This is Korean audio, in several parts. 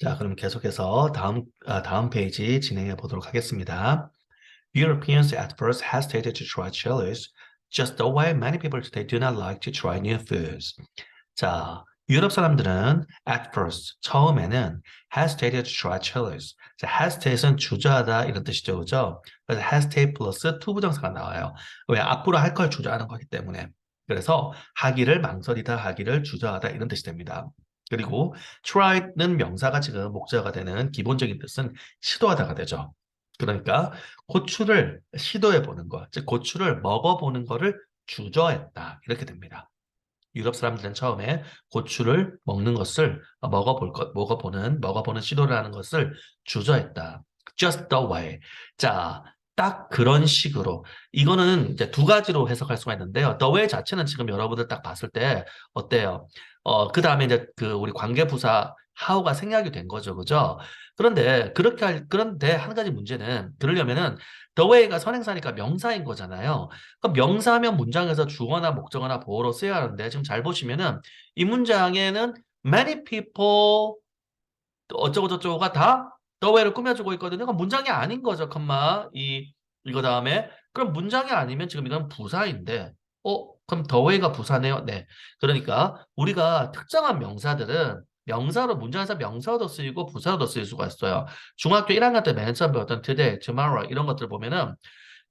자, 그럼 계속해서 다음 페이지 진행해 보도록 하겠습니다. Europeans at first hesitated to try chilies, just the way many people today do not like to try new foods. 자, 유럽 사람들은 at first, 처음에는 hesitated to try chilies. 자, hesitate은 주저하다 이런 뜻이죠, 그죠? 그래서 hesitate 플러스 to 부정사가 나와요. 왜? 앞으로 할 걸 주저하는 거기 때문에. 그래서 하기를 망설이다, 하기를 주저하다 이런 뜻이 됩니다. 그리고 try는 명사가 지금 목적어가 되는 기본적인 뜻은 시도하다가 되죠. 그러니까 고추를 시도해 보는 것, 즉 고추를 먹어보는 거를 주저했다 이렇게 됩니다. 유럽 사람들은 처음에 고추를 먹는 것을 먹어보는 시도를 하는 것을 주저했다. Just the way. 자, 딱 그런 식으로. 이거는 이제 두 가지로 해석할 수가 있는데요. The way 자체는 지금 여러분들 딱 봤을 때 어때요? 그 다음에 이제 그 우리 관계부사 how가 생략이 된 거죠. 그죠? 그런데 한 가지 문제는 그러려면은 the way가 선행사니까 명사인 거잖아요. 그럼 명사하면 문장에서 주어나 목적어나 보어로 쓰여야 하는데 지금 잘 보시면은 이 문장에는 many people 또 어쩌고 저쩌고가 다 the way를 꾸며주고 있거든요. 그럼 문장이 아닌 거죠, 컴마. 이거 다음에 그럼 문장이 아니면 지금 이건 부사인데 그럼 the way가 부사네요. 네. 그러니까 우리가 특정한 명사들은 명사로 문장에서 명사로도 쓰이고 부사로도 쓰일 수가 있어요. 중학교 1학년 때 맨 처음 배웠던 today, tomorrow 이런 것들 보면은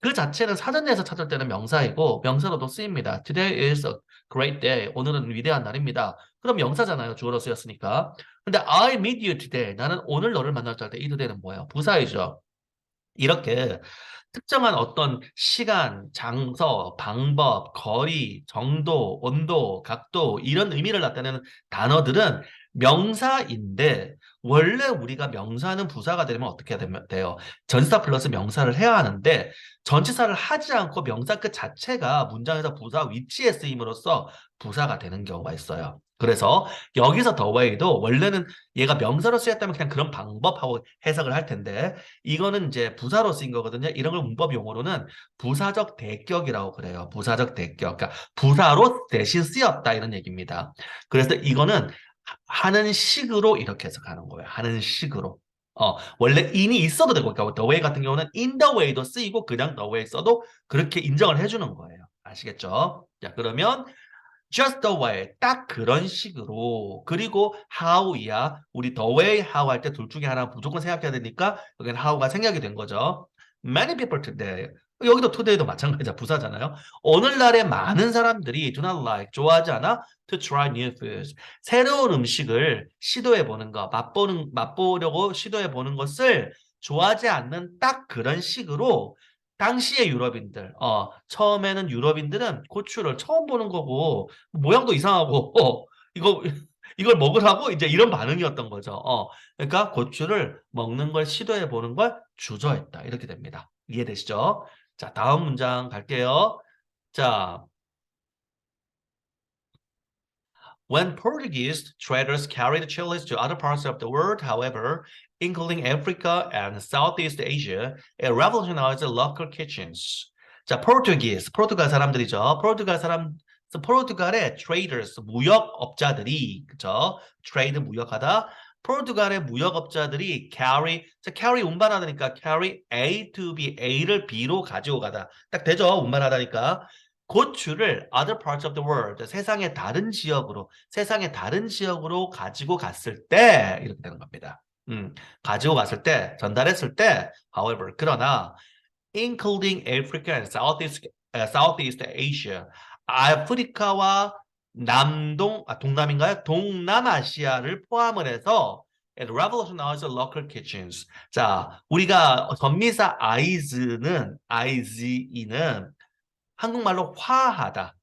그 자체는 사전에서 찾을 때는 명사이고 명사로도 쓰입니다. Today is a great day. 오늘은 위대한 날입니다. 그럼 명사잖아요. 주어로 쓰였으니까. 근데 I meet you today. 나는 오늘 너를 만날 때 이 today는 뭐예요? 부사이죠. 이렇게 특정한 어떤 시간, 장소, 방법, 거리, 정도, 온도, 각도 이런 의미를 나타내는 단어들은 명사인데 원래 우리가 명사는 부사가 되면 어떻게 돼요? 전치사 플러스 명사를 해야 하는데 전치사를 하지 않고 명사 그 자체가 문장에서 부사 위치에 쓰임으로써 부사가 되는 경우가 있어요. 그래서 여기서 the way도 원래는 얘가 명사로 쓰였다면 그냥 그런 방법하고 해석을 할 텐데 이거는 이제 부사로 쓰인 거거든요. 이런 걸 문법 용어로는 부사적 대격이라고 그래요. 부사적 대격. 그러니까 부사로 대신 쓰였다 이런 얘기입니다. 그래서 이거는 하는 식으로 이렇게 해석하는 거예요. 하는 식으로. 원래 in이 있어도 되고, 그러니까 the way 같은 경우는 in the way도 쓰이고 그냥 the way 써도 그렇게 인정을 해주는 거예요. 아시겠죠? 자, 그러면 just the way 딱 그런 식으로 그리고 how이야 우리 the way how 할 때 둘 중에 하나 무조건 생각해야 되니까 여기는 how가 생략이 된 거죠. Many people today 여기도 today도 마찬가지야 부사잖아요. 오늘날의 많은 사람들이 do not like 좋아하지 않아 to try new foods 새로운 음식을 시도해 보는 거 맛보려고 시도해 보는 것을 좋아하지 않는 딱 그런 식으로 당시의 유럽인들, 처음에는 유럽인들은 고추를 처음 보는 거고, 모양도 이상하고, 이걸 먹으라고 이제 이런 반응이었던 거죠. 그러니까 고추를 먹는 걸 시도해 보는 걸 주저했다. 이렇게 됩니다. 이해되시죠? 자, 다음 문장 갈게요. 자, when Portuguese traders carried chilies to other parts of the world, however, including Africa and Southeast Asia, it revolutionized local kitchens. 자, 포르투갈 사람들이죠. 포르투갈의 traders, 무역업자들이, 그죠? trade 무역하다. 포르투갈의 무역업자들이 carry 운반하다니까 carry A to B, A를 B로 가지고 가다. 딱 되죠? 운반하다니까. 고추를 other parts of the world, 세상의 다른 지역으로 가지고 갔을 때 이렇게 되는 겁니다. 가지고 갔을 때, 전달했을 때, however, 그러나 including Africa and Southeast Asia, 아프리카와 동남인가요? 동남아시아를 포함을 해서 it revolutionized local kitchens. 자, 우리가 전미사 ise는 한국말로 화하다.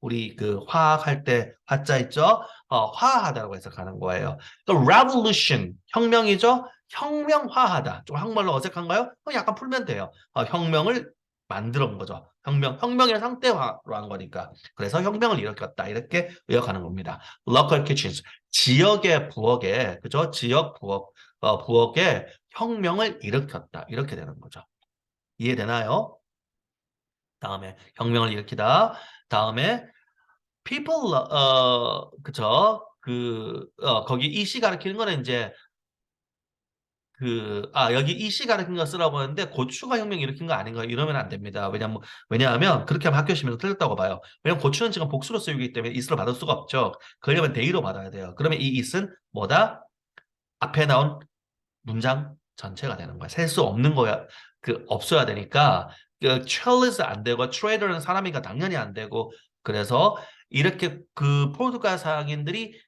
우리 그 화학할 때 화자 있죠? 화하다라고 해석하는 거예요. 또 revolution, 혁명이죠? 혁명화하다. 좀 한국말로 어색한가요? 약간 풀면 돼요. 혁명을 만들어 본 거죠. 혁명이란 상태화로 한 거니까. 그래서 혁명을 일으켰다. 이렇게 의역하는 겁니다. local kitchens, 지역의 부엌에, 그죠? 부엌에 혁명을 일으켰다. 이렇게 되는 거죠. 이해되나요? 다음에 혁명을 일으키다. 다음에 people, 그쵸? 거기 이 시 가리키는 거는 이제 여기 이씨 가르친 거 쓰라고 하는데 고추가 혁명 일으킨 거 아닌가 이러면 안 됩니다. 왜냐하면 그렇게 하면 학교 시험에서 틀렸다고 봐요. 왜냐면 고추는 지금 복수로 쓰이기 때문에 is를 받을 수가 없죠. 그러려면 they로 받아야 돼요. 그러면 이 is는 뭐다? 앞에 나온 문장 전체가 되는 거야. 셀 수 없는 거야. 없어야 되니까 chalice 안 되고 trader는 사람이니까 당연히 안 되고 그래서 이렇게 포르투갈 상인들이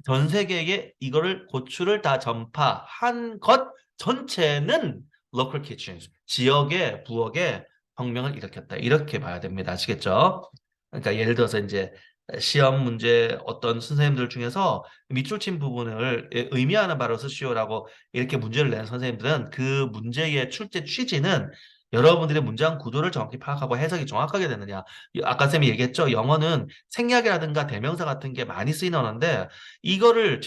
전 세계에 이거를 고추를 다 전파한 것 전체는 local kitchens 지역의 부엌에 혁명을 일으켰다. 이렇게 봐야 됩니다. 아시겠죠? 그러니까 예를 들어서 이제 시험 문제 어떤 선생님들 중에서 밑줄 친 부분을 의미하는 바로 쓰시오라고 이렇게 문제를 내는 선생님들은 그 문제의 출제 취지는 여러분들의 문장 구도를 정확히 파악하고 해석이 정확하게 되느냐. 아까 쌤이 얘기했죠. 영어는 생략이라든가 대명사 같은 게 많이 쓰이는 언어인데 이거를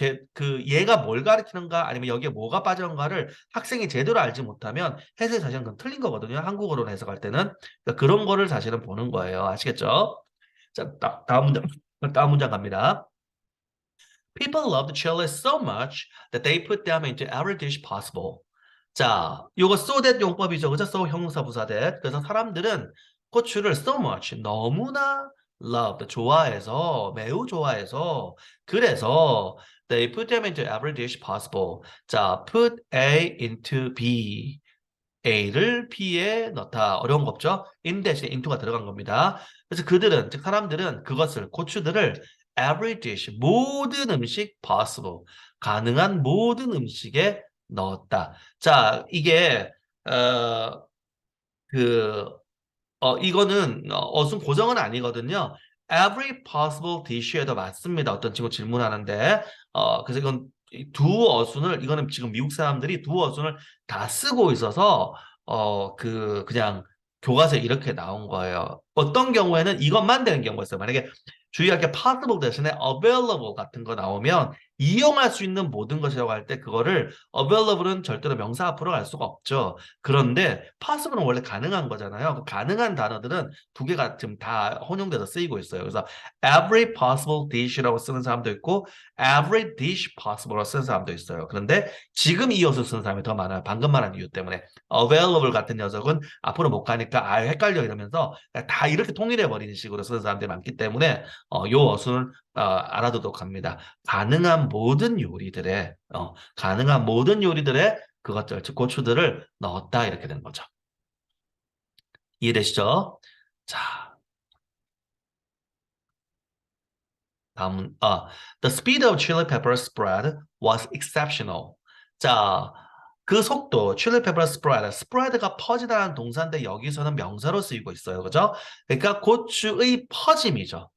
얘가 뭘 가리키는가 아니면 여기에 뭐가 빠졌는가를 학생이 제대로 알지 못하면 해석이 사실은 그건 틀린 거거든요. 한국어로 해석할 때는. 그러니까 그런 거를 사실은 보는 거예요. 아시겠죠? 자, 다음 문장 갑니다. People love the chili so much that they put them into every dish possible. 자, 요거 so that 용법이죠. 그죠? so 형용사 부사 that. 그래서 사람들은 고추를 so much, 너무나 loved, 좋아해서, 매우 좋아해서, 그래서 they put them into every dish possible. 자, put A into B. A를 B에 넣다. 어려운 거 없죠? in 대신에 into가 들어간 겁니다. 그래서 그들은, 즉 사람들은 그것을, 고추들을 every dish, 모든 음식 possible, 가능한 모든 음식에 넣었다. 자, 이게 어, 그 이거는 어순 고정은 아니거든요. Every possible dish에도 맞습니다. 어떤 친구 질문하는데, 그래서 이두 어순을, 이거는 지금 미국 사람들이 두 어순을 다 쓰고 있어서, 그냥 교과서에 이렇게 나온 거예요. 어떤 경우에는 이것만 되는 경우가 있어요. 만약에 주의할 게 possible 대신에 available 같은 거 나오면 이용할 수 있는 모든 것이라고 할 때 그거를 available은 절대로 명사 앞으로 갈 수가 없죠. 그런데 possible은 원래 가능한 거잖아요. 그 가능한 단어들은 두 개가 지금 다 혼용돼서 쓰이고 있어요. 그래서 every possible dish라고 쓰는 사람도 있고 every dish possible라고 쓰는 사람도 있어요. 그런데 지금 이 어순 쓰는 사람이 더 많아요. 방금 말한 이유 때문에. available 같은 녀석은 앞으로 못 가니까 헷갈려 이러면서 다 이렇게 통일해 버리는 식으로 쓰는 사람들이 많기 때문에 요 어순을 알아두도록 합니다. 가능한 모든 요리들의 그것들, 즉 고추들을 넣었다 이렇게 되는 거죠. 이해되시죠? 자, 다음은 the speed of chili pepper spread was exceptional. 자, 그 속도, chili pepper spread, spread가 퍼지다라는 동사인데 여기서는 명사로 쓰이고 있어요. 그죠? 그러니까 고추의 퍼짐이죠.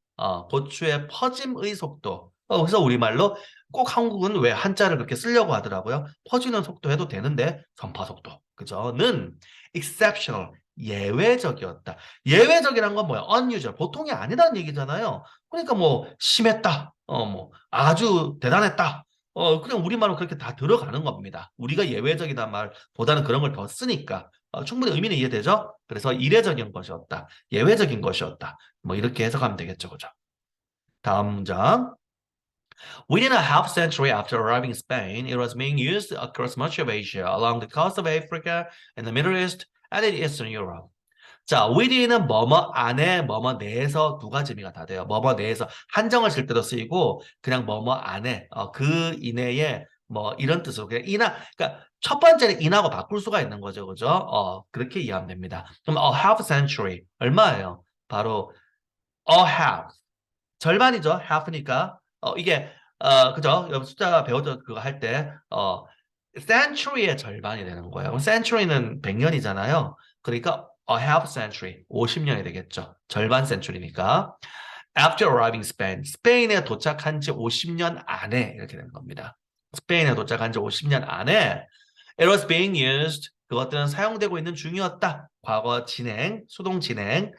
고추의 퍼짐의 속도. 그래서 우리말로 꼭 한국은 왜 한자를 그렇게 쓰려고 하더라고요. 퍼지는 속도 해도 되는데 전파 속도. 그죠?는 exceptional, 예외적이었다. 예외적이란 건 뭐야? unusual, 보통이 아니라는 얘기잖아요. 그러니까 뭐 심했다. 뭐 아주 대단했다. 그냥 우리말로 그렇게 다 들어가는 겁니다. 우리가 예외적이란 말보다는 그런 걸 더 쓰니까 충분히 의미는 이해되죠? 그래서 이례적인 것이었다. 예외적인 것이었다. 뭐 이렇게 해석하면 되겠죠. 그죠? 다음 문장. Within a half century after arriving in Spain, it was being used across much of Asia, along the coast of Africa, and the Middle East, and in Eastern Europe. 자, within은 뭐뭐 안에, 뭐뭐 내에서 두 가지 의미가 다 돼요. 뭐뭐 내에서 한정을 질 때도 쓰이고 그냥 뭐뭐 안에, 그 이내에 뭐 이런 뜻으로 그냥 그러니까 첫 번째는 in하고 바꿀 수가 있는 거죠, 그죠? 그렇게 이해하면 됩니다. 그럼 a half century 얼마예요? 바로 a half 절반이죠, half니까 이게 그죠? 여기 숫자 배웠죠, 그거 할 때 century의 절반이 되는 거예요. 그럼 century는 100년이잖아요. 그러니까 a half century, 50년이 되겠죠. 절반 century니까. After arriving Spain, 스페인에 도착한 지 50년 안에 이렇게 되는 겁니다. 스페인에 도착한 지 50년 안에 it was being used, 그것들은 사용되고 있는 중이었다. 과거 진행, 수동 진행.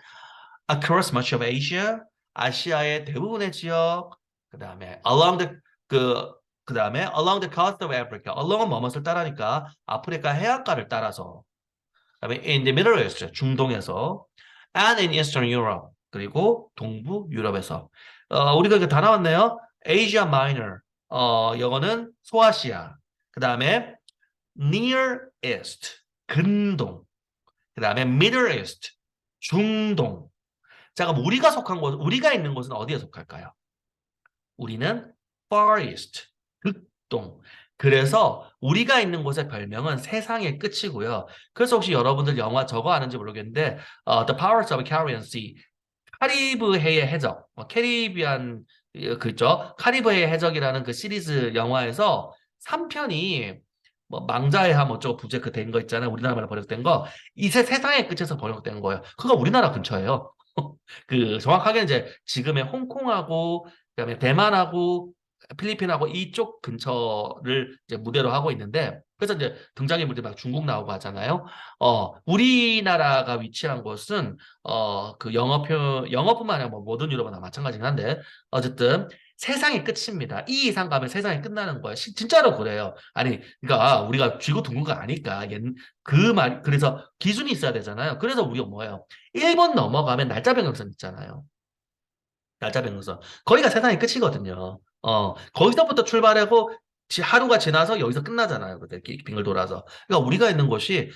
Across much of Asia, 아시아의 대부분의 지역. 그다음에 along the 그다음에 along the coast of Africa. along은 뭐뭇을 따라니까 아프리카 해안가를 따라서. 그다음에 in the Middle East, 중동에서 and in Eastern Europe. 그리고 동부 유럽에서. 우리가 이거 다 나왔네요. Asia Minor. 영어는 소아시아. 그다음에 Near East, 근동. 그 다음에 Middle East, 중동. 자, 그럼 우리가 있는 곳은 어디에 속할까요? 우리는 Far East, 극동. 그래서 우리가 있는 곳의 별명은 세상의 끝이고요. 그래서 혹시 여러분들 영화 저거 아는지 모르겠는데, The Powers of Caribbean Sea, 카리브해의 해적, 캐리비안 그죠? 카리브해의 해적이라는 그 시리즈 영화에서 3편이 뭐 망자의 함 어쩌고 부제 된 거 있잖아요. 우리나라 말로 번역된 거. 이제 세상의 끝에서 번역된 거예요. 그거 우리나라 근처예요. 그 정확하게는 이제 지금의 홍콩하고 그다음에 대만하고 필리핀하고 이쪽 근처를 이제 무대로 하고 있는데 그래서 이제 등장인물들이 막 중국 나오고 하잖아요. 우리나라가 위치한 곳은 그 영어뿐만 아니라 뭐 모든 유럽은 다 마찬가지긴 한데 어쨌든 세상이 끝입니다. 이 이상 가면 세상이 끝나는 거예요. 진짜로 그래요. 아니, 그러니까 우리가 쥐고 둥근 거 아니까 그 말 그래서 기준이 있어야 되잖아요. 그래서 우리가 뭐예요? 일본 넘어가면 날짜 변경선 있잖아요. 날짜 변경선. 거기가 세상의 끝이거든요. 거기서부터 출발하고 하루가 지나서 여기서 끝나잖아요. 그때 빙글 돌아서. 그러니까 우리가 있는 곳이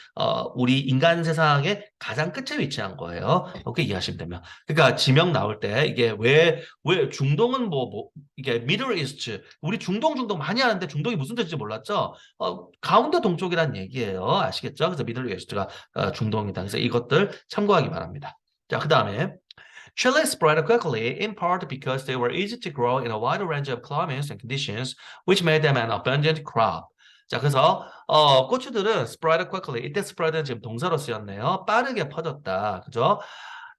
우리 인간 세상의 가장 끝에 위치한 거예요. 그렇게 이해하시면 되면. 그러니까 지명 나올 때 이게 왜 중동은 이게 미들 이스트 우리 중동 많이 하는데 중동이 무슨 뜻인지 몰랐죠? 가운데 동쪽이란 얘기예요. 아시겠죠? 그래서 미들 이스트가 중동이다. 그래서 이것들 참고하기 바랍니다. 자, 그다음에 Chili spread quickly, in part because they were easy to grow in a wide range of climates and conditions, which made them an abundant crop. 자, 그래서 고추들은 spread quickly. 이때 spread는 지금 동사로 쓰였네요. 빠르게 퍼졌다. 그죠?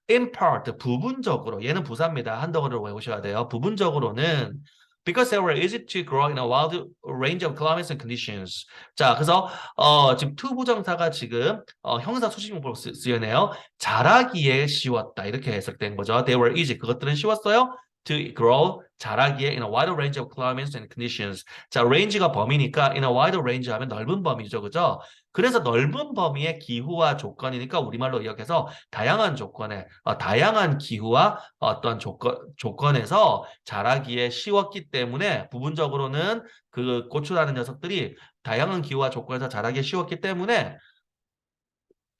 In part, 부분적으로. 얘는 부사입니다. 한 덩어리로 외우셔야 돼요. 부분적으로는 because they were easy to grow in a wide range of climates and conditions. 자, 그래서 지금 to 부정사가 지금 형사 수식용법으로 쓰여네요. 자라기에 쉬웠다. 이렇게 해석된 거죠. They were easy. 그것들은 쉬웠어요. To grow, 자라기에 in a wide range of climates and conditions. 자, range가 범위니까 in a wide range 하면 넓은 범위죠. 그죠? 그래서 넓은 범위의 기후와 조건이니까 우리말로 이역해서 다양한 조건에, 다양한 기후와 어떤 조건에서 자라기에 쉬웠기 때문에 부분적으로는 그 고추라는 녀석들이 다양한 기후와 조건에서 자라기에 쉬웠기 때문에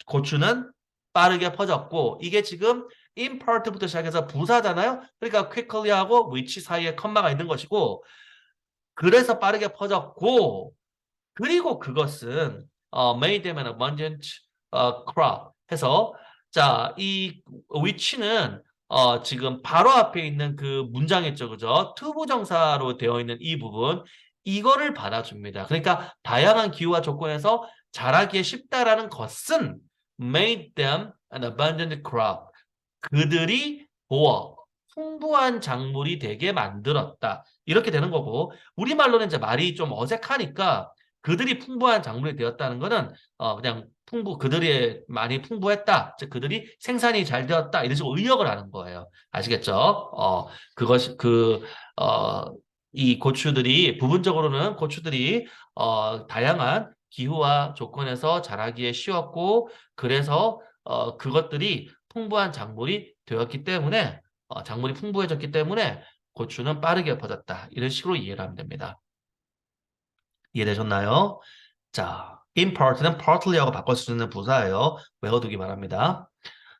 고추는 빠르게 퍼졌고 이게 지금 impart부터 시작해서 부사잖아요. 그러니까 quickly하고 which 사이에 컴마가 있는 것이고 그래서 빠르게 퍼졌고 그리고 그것은 made them an abundant crop 해서 자, 이 which는 지금 바로 앞에 있는 그 문장 있죠, 그죠? 투부정사로 되어 있는 이 부분 이거를 받아줍니다. 그러니까 다양한 기후와 조건에서 자라기에 쉽다라는 것은 made them an abundant crop. 그들이 풍부한 작물이 되게 만들었다. 이렇게 되는 거고 우리말로는 이제 말이 좀 어색하니까 그들이 풍부한 작물이 되었다는 거는 그냥 그들이 많이 풍부했다. 즉 그들이 생산이 잘 되었다. 이런 식으로 의역을 하는 거예요. 아시겠죠? 그것이 이 고추들이 부분적으로는 고추들이 다양한 기후와 조건에서 자라기에 쉬웠고 그래서 그것들이 풍부한 작물이 되었기 때문에 작물이 풍부해졌기 때문에 고추는 빠르게 퍼졌다. 이런 식으로 이해를 하면 됩니다. 이해되셨나요? 자, impart는 partly하고 바꿔 쓰는 부사예요. 외워두기 바랍니다.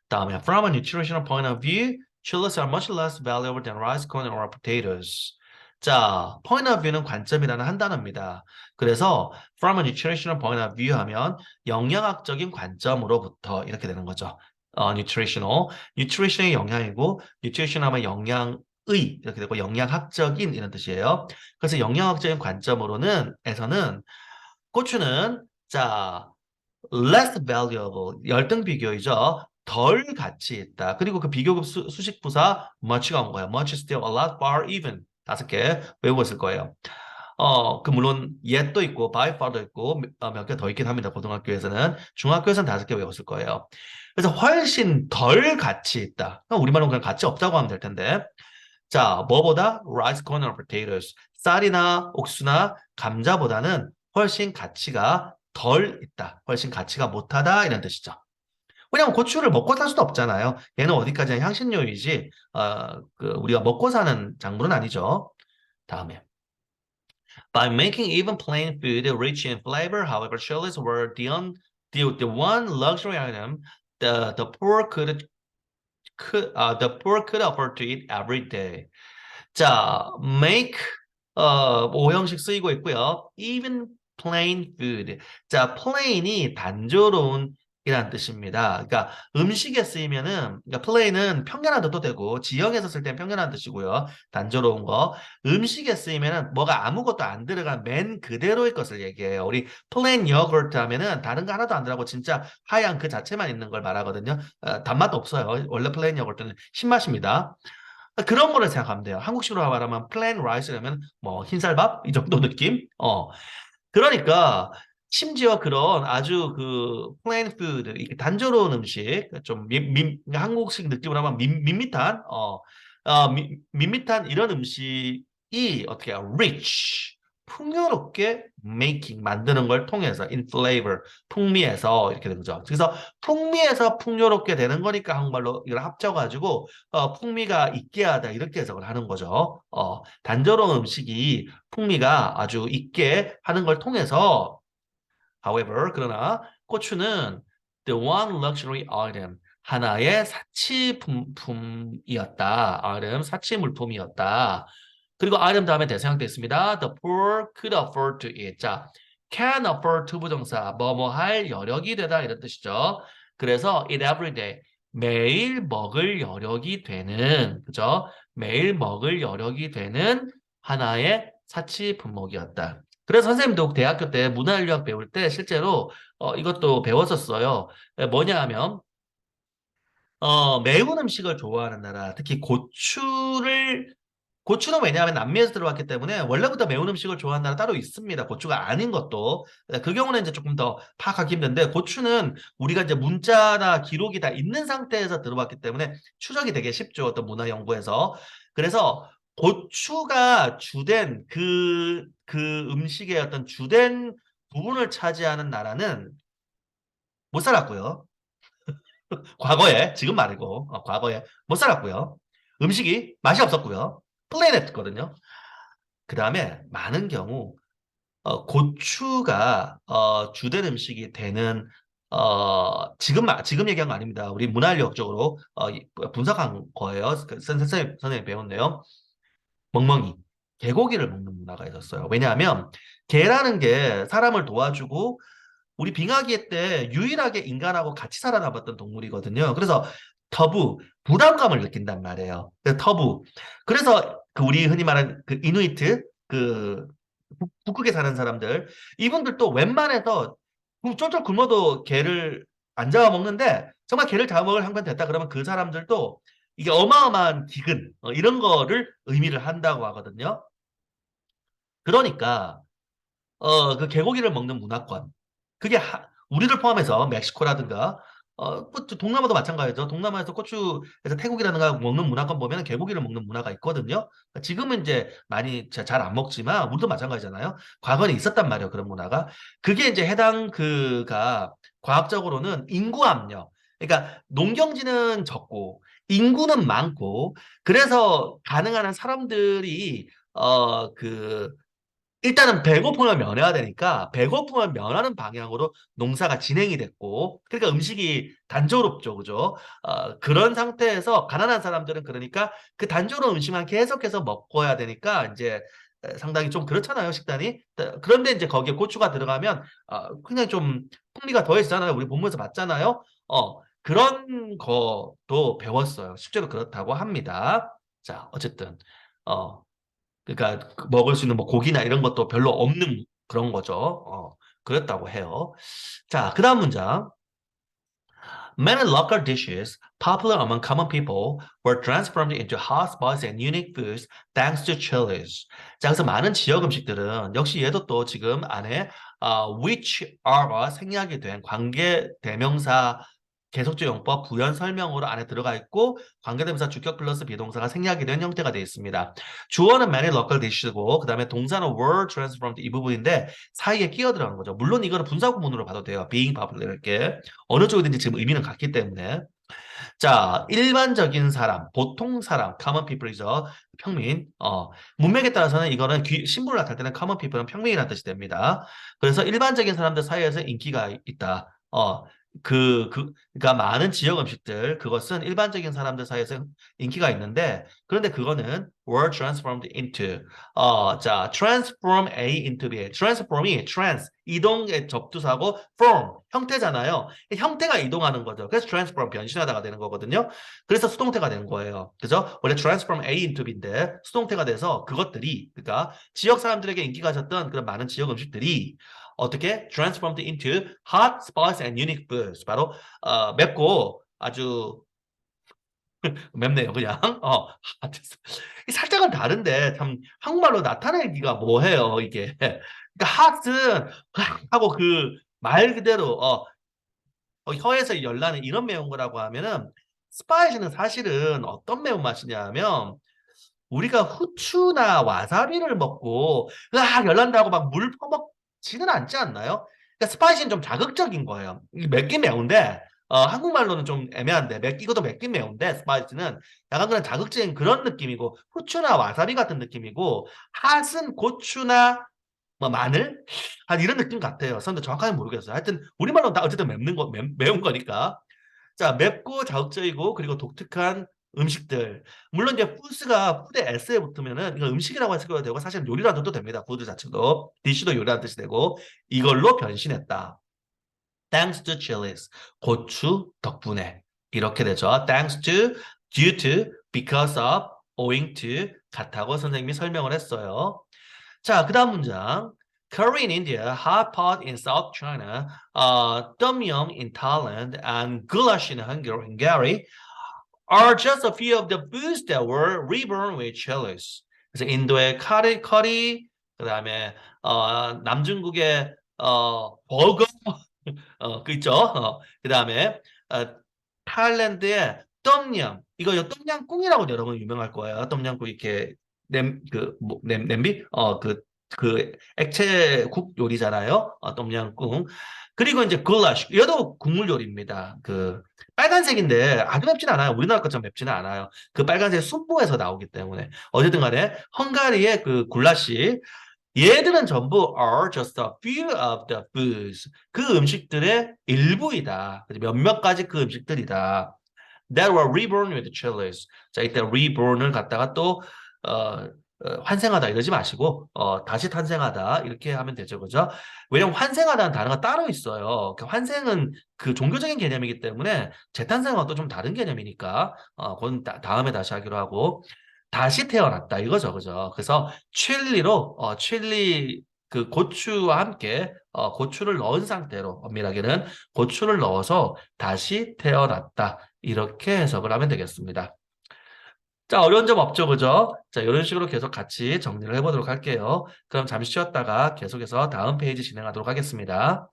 다음에 from a nutritional point of view, chilies are much less valuable than rice, corn, or potatoes. 자, point of view는 관점이라는 한 단어입니다. 그래서 from a nutritional point of view 하면 영양학적인 관점으로부터 이렇게 되는 거죠. nutritional, nutrition의 영양이고 nutrition 하면 영양의 이렇게 되고 영양학적인 이런 뜻이에요. 그래서 영양학적인 관점으로는 에서는 고추는 자 less valuable 열등 비교이죠. 덜 가치 있다. 그리고 그 비교급 수식 부사 much가 온 거예요. much, still, a lot, far, even 다섯 개 외우고 있을 거예요. 그 물론 yet도 있고 by far도 있고 몇 개 더 있긴 합니다. 고등학교에서는 중학교에서는 다섯 개 외웠을 거예요. 그래서 훨씬 덜 가치 있다. 우리말로 그냥 가치 없다고 하면 될 텐데. 자, 뭐보다 rice, corn, or potatoes 쌀이나 옥수나 감자보다는 훨씬 가치가 덜 있다. 훨씬 가치가 못하다 이런 뜻이죠. 왜냐면 고추를 먹고 살 수도 없잖아요. 얘는 어디까지나 향신료이지 우리가 먹고 사는 작물은 아니죠. 다음에 By making even plain food rich in flavor, however, chilies were the one luxury item the poor could afford to eat every day. 자, make 오형식 쓰이고 있고요. Even plain food. 자, plain이 단조로운 이란 뜻입니다. 그러니까 음식에 쓰이면은 그러니까 plain은 평연한 뜻도 되고 지역에서 쓸 때는 평연한 뜻이고요. 단조로운 거. 음식에 쓰이면은 뭐가 아무것도 안 들어간 맨 그대로의 것을 얘기해요. 우리 plain yogurt 하면은 다른 거 하나도 안 들어가고 진짜 하얀 그 자체만 있는 걸 말하거든요. 단맛도 없어요. 원래 plain yogurt는 신맛입니다. 그런 거를 생각하면 돼요. 한국식으로 말하면 plain rice라면 뭐 흰쌀밥 이 정도 느낌? 그러니까 심지어 그런 아주 그 plain food 이렇게 단조로운 음식 좀 한국식 느낌으로 하면 밋밋한 밋밋한 이런 음식이 어떻게 해요? rich 풍요롭게 making 만드는 걸 통해서 in flavor 풍미에서 이렇게 되는 거죠. 그래서 풍미에서 풍요롭게 되는 거니까 한국말로 이걸 합쳐가지고 풍미가 있게 하다 이렇게 해석을 하는 거죠. 단조로운 음식이 풍미가 아주 있게 하는 걸 통해서 however 그러나 고추는 the one luxury item 하나의 사치품이었다. item 사치 물품이었다. 그리고 item 다음에 대사형도 있습니다. The poor could afford to eat. 자, can afford to 부정사 뭐뭐 할 여력이 되다 이런 뜻이죠. 그래서 eat every day 매일 먹을 여력이 되는 그죠? 매일 먹을 여력이 되는 하나의 사치 품목이었다. 그래서 선생님도 대학교 때 문화인류학 배울 때 실제로 이것도 배웠었어요. 뭐냐 하면 매운 음식을 좋아하는 나라, 특히 고추는 왜냐하면 남미에서 들어왔기 때문에 원래부터 매운 음식을 좋아하는 나라 따로 있습니다. 고추가 아닌 것도. 그 경우는 이제 조금 더 파악하기 힘든데 고추는 우리가 이제 문자나 기록이 다 있는 상태에서 들어왔기 때문에 추적이 되게 쉽죠. 어떤 문화 연구에서. 그래서 고추가 주된 그 음식의 어떤 주된 부분을 차지하는 나라는 못 살았고요. 과거에, 지금 말고, 과거에 못 살았고요. 음식이 맛이 없었고요. 플레인했거든요. 그 다음에 많은 경우 고추가 주된 음식이 되는 지금 얘기한 거 아닙니다. 우리 문화인류학적으로 분석한 거예요. 선생님 배웠네요. 멍멍이 개고기를 먹는 문화가 있었어요. 왜냐하면 개라는 게 사람을 도와주고 우리 빙하기 때 유일하게 인간하고 같이 살아남았던 동물이거든요. 그래서 부담감을 느낀단 말이에요. 터부. 그래서 그 우리 흔히 말하는 그 이누이트, 그 북극에 사는 사람들, 이분들도 웬만해서 쫄쫄 굶어도 개를 안 잡아먹는데 정말 개를 잡아먹을 한번 됐다 그러면 그 사람들도 이게 어마어마한 기근 이런 거를 의미를 한다고 하거든요. 그러니까 그 개고기를 먹는 문화권. 그게 우리를 포함해서 멕시코라든가 뭐 동남아도 마찬가지죠. 동남아에서 고추에서 태국이라든가 먹는 문화권 보면 개고기를 먹는 문화가 있거든요. 지금은 이제 많이 잘 안 먹지만 우리도 마찬가지잖아요. 과거에 있었단 말이에요. 그런 문화가. 그게 이제 해당 그가 과학적으로는 인구 압력. 그러니까 농경지는 적고 인구는 많고 그래서 가능한 한 사람들이 일단은 배고픔을 면해야 되니까 배고픔을 면하는 방향으로 농사가 진행이 됐고 그러니까 음식이 단조롭죠. 그죠? 그런 상태에서 가난한 사람들은 그러니까 그 단조로운 음식만 계속해서 먹어야 되니까 이제 상당히 좀 그렇잖아요. 식단이. 그런데 이제 거기에 고추가 들어가면 그냥 좀 풍미가 더해지잖아요. 우리 본문에서 봤잖아요. 그런 것도 배웠어요. 실제로 그렇다고 합니다. 자, 어쨌든 어, 그러니까 먹을 수 있는 뭐 고기나 이런 것도 별로 없는 그런 거죠. 그랬다고 해요. 자, 그다음 문장. Many local dishes popular among common people were transformed into hot spots and unique foods thanks to chilies. 자, 그래서 많은 지역 음식들은 역시 얘도 또 지금 안에 which are가 생략이 된 관계 대명사 계속적 용법 부연 설명으로 안에 들어가 있고 관계대명사 주격 플러스 비동사가 생략이 된 형태가 되어 있습니다. 주어는 many local dish고 그 다음에 동사는 were transformed 이 부분인데 사이에 끼어 들어가는 거죠. 물론 이거는 분사 구문으로 봐도 돼요. being popular 이렇게 어느 쪽이든지 지금 의미는 같기 때문에 자, 일반적인 사람, 보통 사람, common people이죠. 평민. 문맥에 따라서는 이거는 신부를 나타낼 때는 common people은 평민이라는 뜻이 됩니다. 그래서 일반적인 사람들 사이에서 인기가 있다. 그러니까 많은 지역 음식들, 그것은 일반적인 사람들 사이에서 인기가 있는데, 그런데 그거는 were transformed into. 자, transform A into B. transform이 이동의 접두사고, form, 형태잖아요. 형태가 이동하는 거죠. 그래서 transform, 변신하다가 되는 거거든요. 그래서 수동태가 되는 거예요. 그죠? 원래 transform A into B인데, 수동태가 돼서 그것들이, 그러니까 지역 사람들에게 인기가 있었던 그런 많은 지역 음식들이 어떻게 transformed into hot, spicy and unique foods. 바로 맵고 아주 맵네요, 그냥. 살짝은 다른데 참 한국말로 나타내기가 뭐해요, 이게. 그러니까 hot은 하고 그 말 그대로 혀에서 열나는 이런 매운 거라고 하면은 스파이시는 사실은 어떤 매운맛이냐 하면 우리가 후추나 와사비를 먹고 으악 열난다고 막 물 퍼먹지는 않지 않나요? 그러니까 스파이시는 좀 자극적인 거예요. 맵긴 매운데 한국말로는 좀 애매한데 이것도 맵긴 매운데 스파이시는 약간 그런 자극적인 그런 느낌이고 후추나 와사비 같은 느낌이고 핫은 고추나 뭐 마늘 한 이런 느낌 같아요. 근데 정확하게 모르겠어요. 하여튼 우리말로는 다 어쨌든 매운 거니까. 자, 맵고 자극적이고 그리고 독특한 음식들. 물론 이제 푸드가 푸드에 S에 붙으면은 이거 음식이라고 해석해도 되고 사실 요리라는 뜻도 됩니다. 푸드 자체도. 디쉬도 요리라는 뜻이 되고 이걸로 변신했다. Thanks to chilies. 고추 덕분에. 이렇게 되죠. Thanks to, due to, because of, owing to 같다고 선생님이 설명을 했어요. 자, 그 다음 문장. Curry in India, hot pot in South China, tom yum in Thailand, and goulash in Hungary are just a few of the foods that were reborn with chilies. 그래서 인도의 커리, 그다음에 남중국의 버거, 그 있죠. 그다음에 어, 타일랜드의 똠얌. 이거 똠양꿍이라고 여러분 유명할 거예요. 똠양꿍 이렇게 냄비? 그 액체국 요리잖아요. 똠양꿍. 그리고 이제 굴라시. 이것도 국물 요리입니다. 그 빨간색인데 아주 맵진 않아요. 우리나라 것처럼 맵지는 않아요. 그 빨간색 순부에서 나오기 때문에. 어쨌든 간에 헝가리의 그 굴라시 얘들은 전부 are just a few of the foods. 그 음식들의 일부이다. 몇몇 가지 그 음식들이다. That were reborn with chilies. 자, 이때 reborn을 갖다가 또 환생하다 이러지 마시고 다시 탄생하다 이렇게 하면 되죠, 그죠? 왜냐면 환생하다는 단어가 따로 있어요. 그 환생은 그 종교적인 개념이기 때문에 재탄생과 또 좀 다른 개념이니까 그건 다음에 다시 하기로 하고 다시 태어났다 이거죠, 그죠? 그래서 칠리 그 고추와 함께 고추를 넣은 상태로 엄밀하게는 고추를 넣어서 다시 태어났다 이렇게 해석을 하면 되겠습니다. 자, 어려운 점 없죠, 그죠? 자, 이런 식으로 계속 같이 정리를 해보도록 할게요. 그럼 잠시 쉬었다가 계속해서 다음 페이지 진행하도록 하겠습니다.